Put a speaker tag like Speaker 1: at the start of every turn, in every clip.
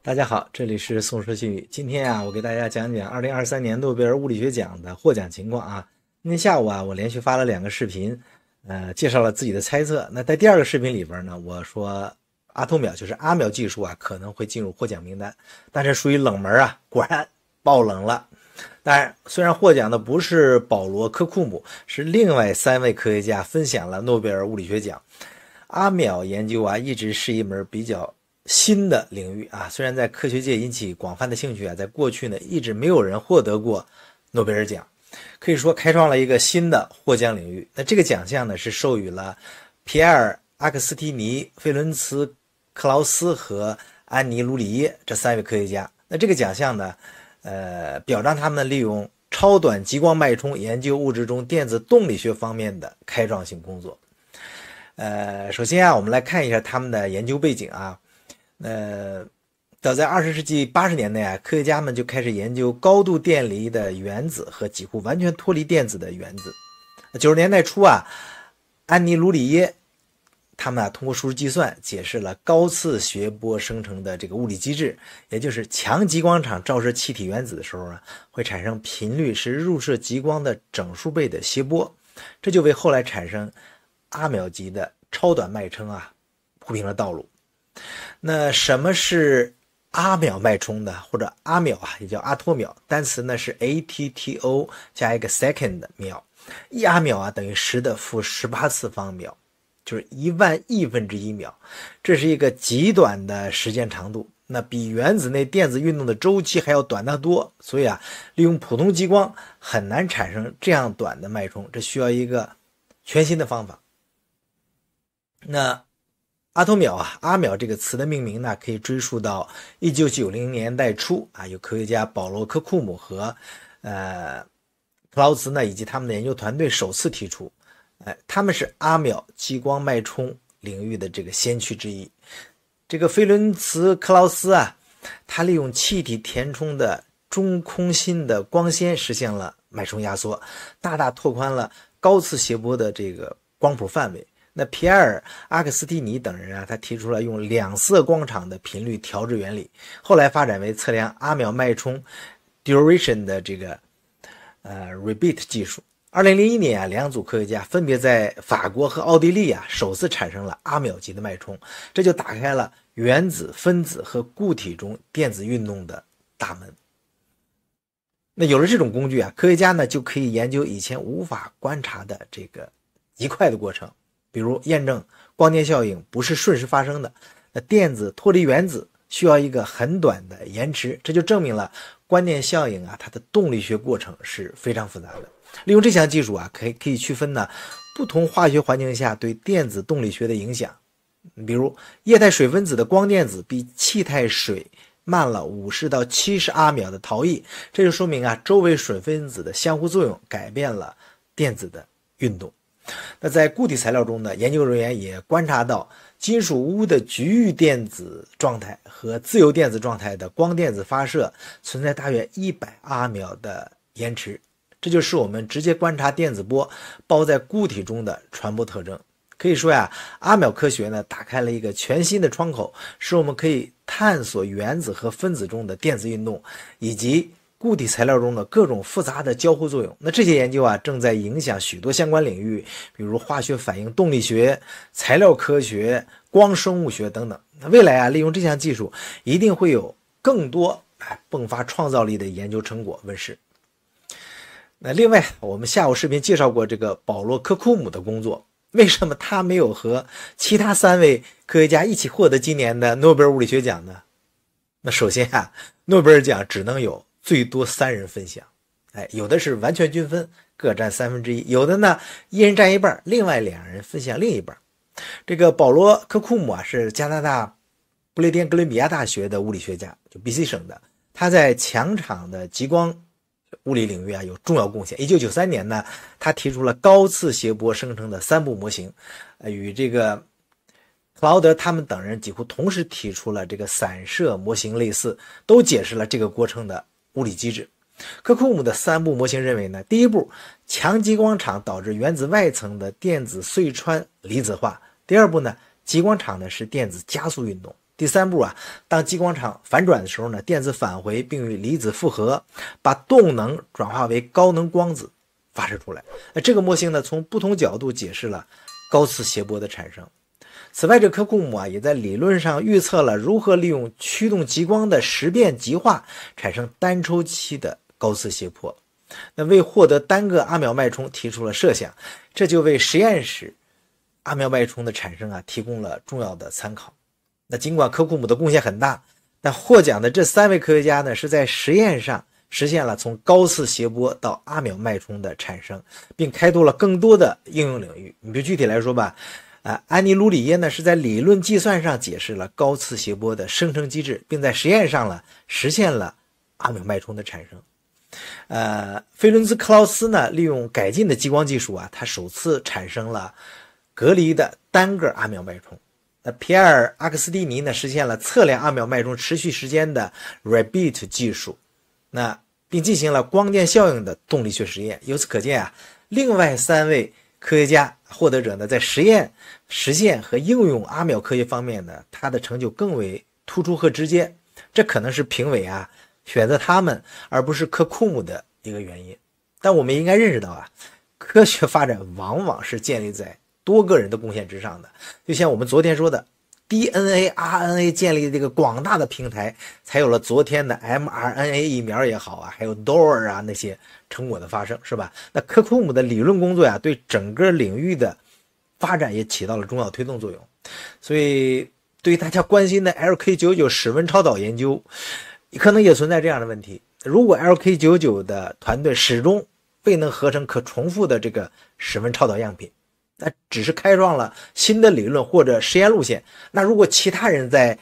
Speaker 1: 大家好，这里是宋说新语。今天我给大家讲讲2023年诺贝尔物理学奖的获奖情况啊。今天下午我连续发了2个视频，介绍了自己的猜测。那在第2个视频里边呢，我说阿托秒就是阿秒技术可能会进入获奖名单，但是属于冷门果然爆冷了。当然，虽然获奖的不是保罗·科库姆，是另外3位科学家分享了诺贝尔物理学奖。阿秒研究一直是一门比较新的领域虽然在科学界引起广泛的兴趣在过去呢一直没有人获得过诺贝尔奖，可以说开创了一个新的获奖领域。那这个奖项呢是授予了皮埃尔·阿克斯蒂尼、费伦茨·克劳斯和安妮·卢里耶这3位科学家。那这个奖项呢表彰他们利用超短激光脉冲研究物质中电子动力学方面的开创性工作。首先我们来看一下他们的研究背景早在20世纪80年代科学家们就开始研究高度电离的原子和几乎完全脱离电子的原子。90年代初安妮·卢里耶他们通过数学计算解释了高次谐波生成的这个物理机制，也就是强激光场照射气体原子的时候会产生频率是入射激光的整数倍的谐波，这就为后来产生阿秒级的超短脉冲铺平了道路。那什么是阿秒脉冲呢？或者阿秒也叫阿托秒，单词呢是 ATTO 加一个 second 秒，1阿秒等于10的负18次方秒，就是1万亿分之1秒。这是一个极短的时间长度，那比原子内电子运动的周期还要短得多，所以利用普通激光很难产生这样短的脉冲，这需要一个全新的方法。那阿托秒阿秒这个词的命名呢，可以追溯到1990年代初有科学家保罗·科库姆和克劳兹呢以及他们的研究团队首次提出，他们是阿秒激光脉冲领域的这个先驱之一。这个菲伦茨·克劳斯他利用气体填充的中空心的光纤实现了脉冲压缩，大大拓宽了高次谐波的这个光谱范围。那皮埃尔·阿克斯蒂尼等人他提出了用两色光场的频率调制原理，后来发展为测量阿秒脉冲 duration 的这个repeat 技术。2001年2组科学家分别在法国和奥地利首次产生了阿秒级的脉冲，这就打开了原子、分子和固体中电子运动的大门。那有了这种工具科学家呢就可以研究以前无法观察的这个极快的过程，比如验证光电效应不是瞬时发生的，那电子脱离原子需要一个很短的延迟，这就证明了光电效应它的动力学过程是非常复杂的。利用这项技术可以区分不同化学环境下对电子动力学的影响。比如液态水分子的光电子比气态水慢了50到70阿秒的逃逸，这就说明周围水分子的相互作用改变了电子的运动。那在固体材料中呢，研究人员也观察到金属钨的局域电子状态和自由电子状态的光电子发射存在大约100阿秒的延迟，这就是我们直接观察电子波包在固体中的传播特征。可以说阿秒科学呢打开了一个全新的窗口，使我们可以探索原子和分子中的电子运动，以及固体材料中的各种复杂的交互作用。那这些研究正在影响许多相关领域，比如化学反应动力学、材料科学、光生物学等等。未来利用这项技术一定会有更多迸发创造力的研究成果问世。那另外我们下午视频介绍过这个保罗·科库姆的工作，为什么他没有和其他3位科学家一起获得今年的诺贝尔物理学奖呢？那首先诺贝尔奖只能有最多3人分享，有的是完全均分，各占1/3，有的呢1人占1半，另外2人分享另一半。这个保罗·科库姆是加拿大不列颠哥伦比亚大学的物理学家，就 BC 省的，他在强场的极光物理领域有重要贡献。1993年呢，他提出了高次谐波生成的3步模型，与这个克劳德他们等人几乎同时提出了这个散射模型类似，都解释了这个过程的物理机制。科库姆的3步模型认为呢，第一步，强激光场导致原子外层的电子隧穿离子化；第二步呢，激光场呢是电子加速运动；第3步啊，当激光场反转的时候呢，电子返回并与离子复合，把动能转化为高能光子发射出来。那这个模型呢，从不同角度解释了高次谐波的产生。此外，这科库姆啊也在理论上预测了如何利用驱动极光的时变极化产生单周期的高次谐波。那为获得单个阿秒脉冲提出了设想，这就为实验室阿秒脉冲的产生啊提供了重要的参考。那尽管科库姆的贡献很大，但获奖的这3位科学家呢，是在实验上实现了从高次谐波到阿秒脉冲的产生，并开拓了更多的应用领域。你比如具体来说吧，安妮·卢里耶呢是在理论计算上解释了高次谐波的生成机制，并在实验上实现了阿秒脉冲的产生。菲伦兹·克劳斯呢利用改进的激光技术啊，他首次产生了隔离的单个阿秒脉冲。皮埃尔·阿克斯蒂尼呢实现了测量阿秒脉冲持续时间的 Rabbit 技术，并进行了光电效应的动力学实验。由此可见啊，另外3位科学家获得者呢，在实验、实现和应用阿秒科学方面呢，他的成就更为突出和直接。这可能是评委啊选择他们而不是科库姆的一个原因。但我们应该认识到啊，科学发展往往是建立在多个人的贡献之上的。就像我们昨天说的 DNA、RNA 建立这个广大的平台，才有了昨天的 mRNA 疫苗也好啊，还有 DOR 啊那些成果的发生，是吧？那科库姆的理论工作呀，对整个领域的发展也起到了重要推动作用。所以对于大家关心的 LK99 室温超导研究，可能也存在这样的问题。如果 LK99 的团队始终未能合成可重复的这个室温超导样品，那只是开创了新的理论或者实验路线。那如果其他人在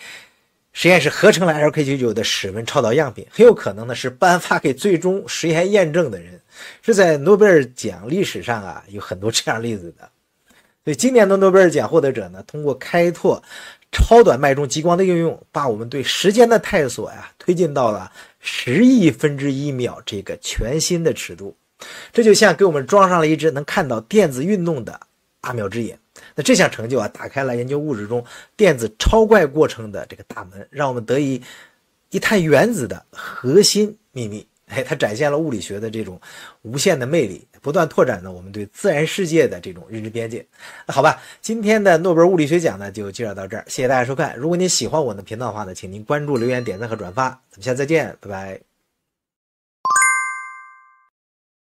Speaker 1: 实验室合成了 LK99 的室温超导样品，很有可能呢是颁发给最终实验验证的人。是在诺贝尔奖历史上啊有很多这样例子的。所以今年的诺贝尔奖获得者呢，通过开拓超短脉冲激光的应用，把我们对时间的探索呀推进到了10亿分之一秒这个全新的尺度。这就像给我们装上了一只能看到电子运动的阿秒之眼。那这项成就啊，打开了研究物质中电子超怪过程的这个大门，让我们得以一探原子的核心秘密。它展现了物理学的这种无限的魅力，不断拓展了我们对自然世界的这种认知边界。那好吧，今天的诺贝尔物理学奖呢就介绍到这儿，谢谢大家收看。如果您喜欢我的频道的话呢，请您关注、留言、点赞和转发。咱们下次再见，拜拜。